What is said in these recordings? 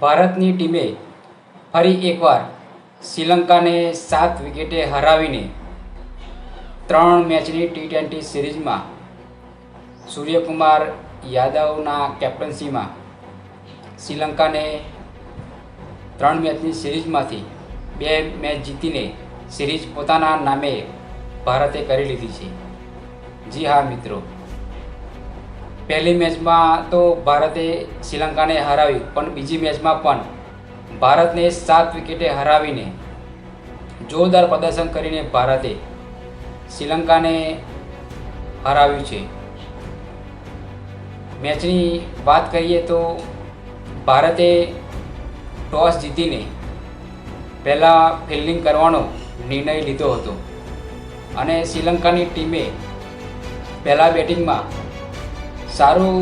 ભારતની ટીમે ફરી એકવાર શ્રીલંકાને 7 વિકેટે હરાવીને 3 મેચની T20 સિરીઝમાં સૂર્યકુમાર યાદવના કેપ્ટન્સીમાં શ્રીલંકાને 3 મેચની સિરીઝમાંથી 2 મેચ જીતીને સિરીઝ પોતાના નામે ભારતે કરી લીધી છે। જી હા મિત્રો, પહેલી મેચમાં તો ભારતે શ્રીલંકાને હરાવી, પણ બીજી મેચમાં પણ ભારતને 7 વિકેટે હરાવીને જોરદાર પ્રદર્શન કરીને ભારતે શ્રીલંકાને હરાવ્યું છે। મેચની વાત કરીએ તો ભારતે ટોસ જીતીને પહેલાં ફિલ્ડિંગ કરવાનો નિર્ણય લીધો હતો અને શ્રીલંકાની ટીમે પહેલાં બેટિંગમાં સારું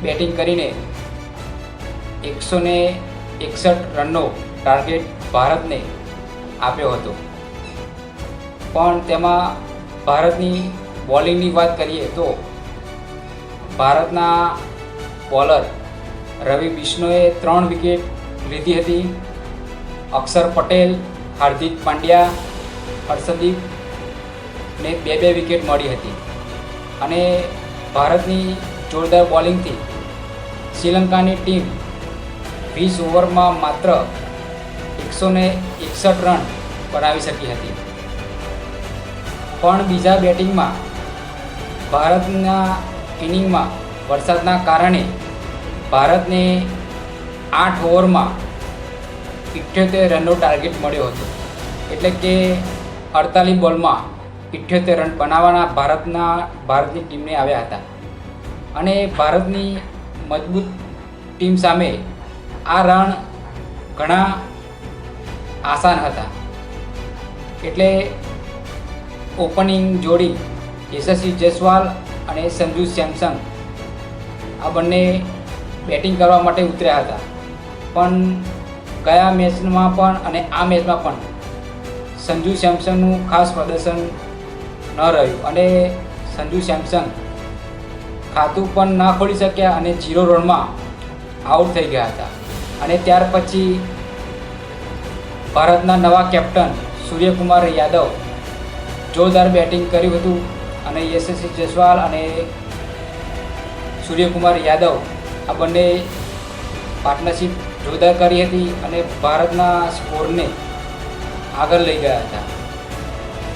બેટિંગ કરીને 161 રનનો ટાર્ગેટ ભારતને આપ્યો હતો। પણ તેમાં ભારતની બોલિંગની વાત કરીએ તો ભારતના બોલર રવિ બિશ્નોઈએ 3 વિકેટ લીધી હતી। અક્ષર પટેલ, હાર્દિક પાંડ્યા, હર્ષદીપને 2 વિકેટ મળી હતી અને ભારતની જોરદાર બોલિંગથી શ્રીલંકાની ટીમ 20 ઓવરમાં માત્ર 161 રન બનાવી શકી હતી। પણ બીજા બેટિંગમાં ભારતના ઇનિંગમાં વરસાદના કારણે ભારતને 8 ઓવરમાં 78 રનનો ટાર્ગેટ મળ્યો હતો, એટલે કે 48 બોલમાં 78 રન બનાવવાના ભારતની ટીમને આવ્યા હતા અને ભારતની મજબૂત ટીમ સામે આ રન ઘણા આસાન હતા। એટલે ઓપનિંગ જોડી યશસ્વી જયસ્વાલ અને સંજુ સેમસન આ બંને બેટિંગ કરવા માટે ઉતર્યા હતા, પણ ગયા મેચમાં પણ અને આ મેચમાં પણ સંજુ સેમસનનું ખાસ પ્રદર્શન ન રહ્યું અને સંજુ સેમસન ખાતું પણ ના ખોલી શક્યા અને 0 રનમાં આઉટ થઈ ગયા હતા। અને ત્યાર પછી ભારતના નવા કેપ્ટન સૂર્યકુમાર યાદવ જોરદાર બેટિંગ કર્યું હતું અને યશસ્વી જયસ્વાલ અને સૂર્યકુમાર યાદવ આ બંને પાર્ટનરશિપ જોરદાર કરી હતી અને ભારતના સ્કોરને આગળ લઈ ગયા હતા।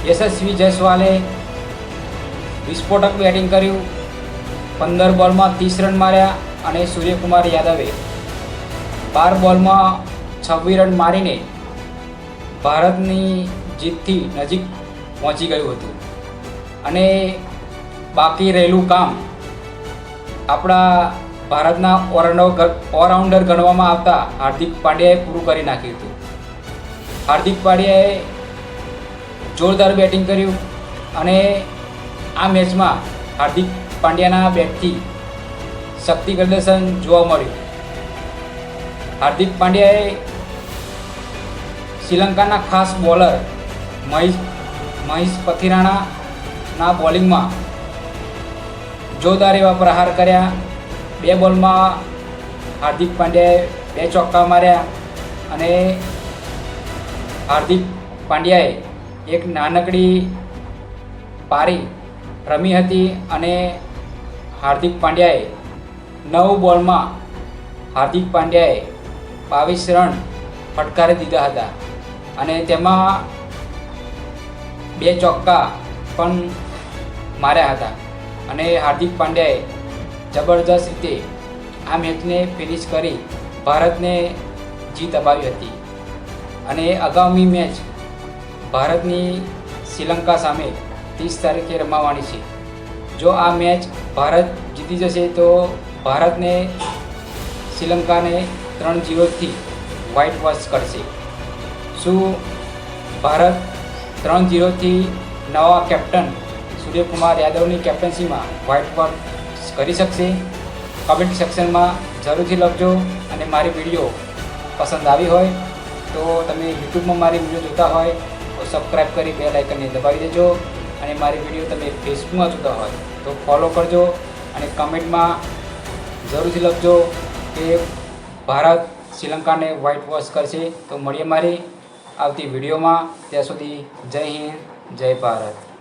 યશસ્વી જયસ્વાલે વિસ્ફોટક બેટિંગ કર્યું, 15 બોલમાં 30 રન માર્યા અને સૂર્યકુમાર યાદવે 12 બોલમાં 26 રન મારીને ભારતની જીતથી નજીક પહોંચી ગયું હતું અને બાકી રહેલું કામ આપણા ભારતના ઓલરાઉન્ડર ગણવામાં આવતા હાર્દિક પાંડ્યાએ પૂરું કરી નાખ્યું હતું। હાર્દિક પાંડ્યાએ જોરદાર બેટિંગ કર્યું અને આ મેચમાં હાર્દિક પાંડ્યાના બેટથી શક્તિ પ્રદર્શન જોવા મળ્યું। હાર્દિક પાંડ્યાએ શ્રીલંકાના ખાસ બોલર મહેશ પથિરાણાના બોલિંગમાં જોરદાર એવા પ્રહાર કર્યા। 2 બોલમાં હાર્દિક પાંડ્યાએ 2 ચોક્કા માર્યા અને હાર્દિક પાંડ્યાએ એક નાનકડી પારી રમી હતી અને હાર્દિક પાંડ્યાએ 9 બોલમાં હાર્દિક પાંડ્યાએ 22 રન ફટકારી દીધા હતા અને તેમાં 2 ચોક્કા પણ માર્યા હતા અને હાર્દિક પાંડ્યાએ જબરદસ્ત રીતે આ મેચને ફિનિશ કરી ભારતને જીત અપાવી હતી અને આગામી મેચ ભારતની શ્રીલંકા સામે 30 તારીખે રમાવાની છે। જો આ મેચ ભારત જીતી જશે તો ભારતને શ્રીલંકાને 3-0થી વ્હાઇટ વોશ કરશે। શું ભારત 3-0થી નવા કેપ્ટન સૂર્યકુમાર યાદવની કેપ્ટન્સીમાં વ્હાઇટ વોશ કરી શકશે? કમેન્ટ સેક્શનમાં જરૂરથી લખજો અને મારી વિડીયો પસંદ આવી હોય તો તમે યુટ્યુબમાં મારી વિડીયો જોતા હોય તો સબસ્ક્રાઈબ કરી બેલ આઇકનને દબાવી દેજો અને મારી વિડીયો તમે ફેસબુકમાં જોતા હોય તો ફોલો કરજો અને કમેન્ટમાં જરૂરથી લખજો કે ભારત શ્રીલંકાને વ્હાઇટ વોશ કરશે. તો મળીએ મારી આવતી વિડીયોમાં. ત્યાં સુધી જય હિન્દ, જય ભારત.